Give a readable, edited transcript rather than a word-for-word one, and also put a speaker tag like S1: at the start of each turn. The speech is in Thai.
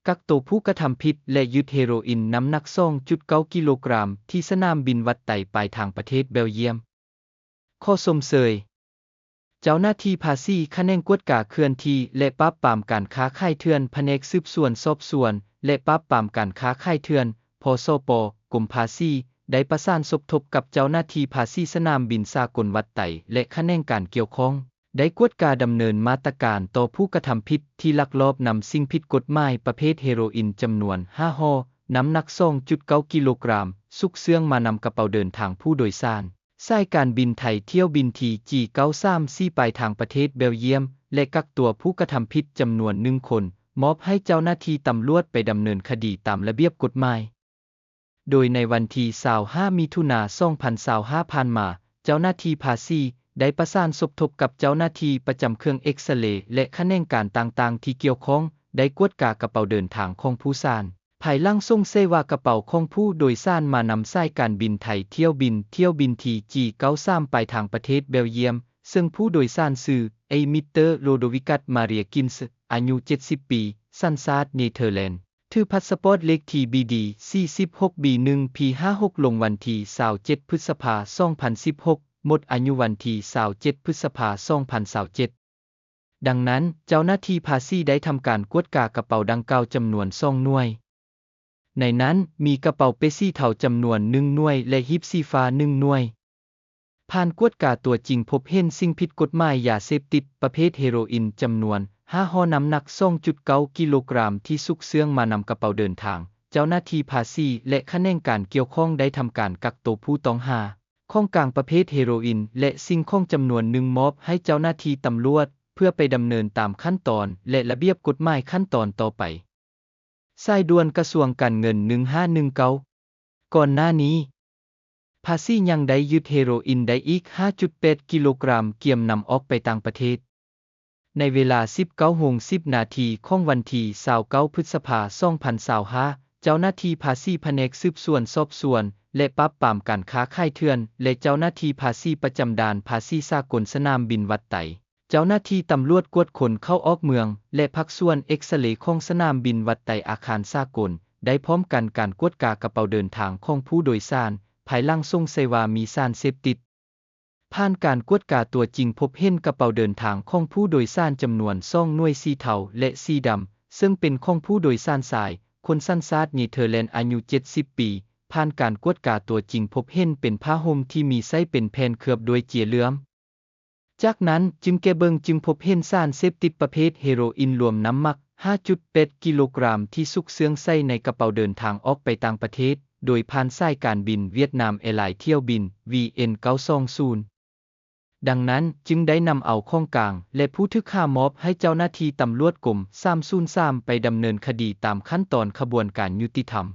S1: กักโตวผู้กระทำผิดและยึดเฮโรอีนน้ำหนัก 2.9 กิโลกรัมที่สนามบินวัดไต่ปลายทางประเทศเบลเยียมข้อสมเสยเจ้าหน้าที่ภาษีคะแนนกวดกาเคลื่อนที่และปราบปรามการค้าขายเถื่อนแผนกสืบสวนสอบสวนและปราบปรามการค้าขายเถื่อนพสป.กรมภาษีได้ประสานสมทบกับเจ้าหน้าที่ภาษีสนามบินสากลวัดไต่และคะแนนการเกี่ยวข้องได้กวดกาดำเนินมาตรการต่อผู้กระทำผิดที่ลักลอบนำสิ่งผิดกฎหมายประเภทเฮโรอีนจำนวน5ห่อน้ำหนัก 2.9 กิโลกรัมซุกเซื้องมานำกระเป๋าเดินทางผู้โดยสารสายการบินไทยเที่ยวบินที G934 ปลายทางประเทศเบลเยียมและกักตัวผู้กระทำผิดจำนวน1 คนมอบให้เจ้าหน้าที่ตำรวจไปดำเนินคดีตามระเบียบกฎหมายโดยในวันที่25มิถุนายน2025ผ่านมาเจ้าหน้าที่ภาษีได้ประสานสมทบกับเจ้าหน้าที่ประจำเครื่องเอ็กซเรย์และคะแนนการต่างๆที่เกี่ยวข้องได้กวดกากระเป๋าเดินทางของผู้โดยสารภายหลังส่งเสว่ากระเป๋าของผู้โดยสารมานำสายการบินไทยเที่ยวบินที G93 ไปทางประเทศเบลเยียมซึ่งผู้โดยสารชื่อมิเตอร์โรโดวิกัสมาเรียกินส์อายุ70 ปีสัญชาติเนเธอร์แลนด์ถือพาสปอร์ตเลข TBD 46B1P56 ลงวันที่27พฤษภาคม2016หมดอายุวันที่27พฤษภาคม2027ดังนั้นเจ้าหน้าที่ภาษีได้ทำการกวดกากระเป๋าดังกล่าวจำนวน2หน่วยในนั้นมีกระเป๋าเปสีเทาจำนวน1หน่วยและหีบสีฟ้า1หน่วยผ่านกวดกาตัวจริงพบเห็นสิ่งผิดกฎหมายยาเสพติดประเภทเฮโรอีนจำนวน5ห่อน้ำหนัก 2.9 กิโลกรัมที่ซุกเซื้องมานำกระเป๋าเดินทางเจ้าหน้าที่ภาษีและคะแนนการเกี่ยวข้องได้ทำการกักตัวผู้ต้องหาของกลางประเภทเฮโรอีนและสิ่งของจำนวน1มอบให้เจ้าหน้าที่ตำรวจเพื่อไปดำเนินตามขั้นตอนและระเบียบกฎหมายขั้นตอนต่อไปสายด่วนกระทรวงการเงิน1519ก่อนหน้านี้ภาษียังได้ยึดเฮโรอีนได้อีก 5.8 กิโลกรัมเกียมนำออกไปต่างประเทศในเวลา 19:10 นาทีของวันที่29พฤษภาคม2025เจ้าหน้าที่ภาษีแผนกสืบสวนสอบสวนและปราบปรามการค้าขายเถื่อนและเจ้าหน้าที่ภาษีประจำด่านภาษีสากลสนามบินวัดไต่เจ้าหน้าที่ตำรวจกวดคนเข้าออกเมืองและภาคส่วนเอ็กซเรย์ของสนามบินวัดไต่อาคารสากลได้พร้อมกันการกวดกากระเป๋าเดินทางของผู้โดยสารภายหลังส่งเสว่ามีสารเสพติดผ่านการกวดกาตัวจริงพบเห็นกระเป๋าเดินทางของผู้โดยสารจำนวน2หน่วยสีเทาและสีดำซึ่งเป็นของผู้โดยสารชายคนสัญชาติเนเธอร์แลนด์อายุ70 ปีผ่านการกวดกาตัวจริงพบเห็นเป็นผ้าห่มที่มีไส้เป็นแผ่นเคลือบด้วยเจียเหลืองจากนั้นจึงแกะเบิงจึงพบเห็นสารเสพติดประเภทเฮโรอีนรวมน้ำหนัก 5.8 กิโลกรัมที่ซุกเซื้องใส่ในกระเป๋าเดินทางออกไปต่างประเทศโดยผ่านสายการบินเวียดนามแอร์ไลน์เที่ยวบิน VN920 ดังนั้นจึงได้นำเอาของกลางและผู้ถูกฆ่ามอบให้เจ้าหน้าที่ตำรวจกรม303ไปดำเนินคดีตามขั้นตอนขบวนการยุติธรรม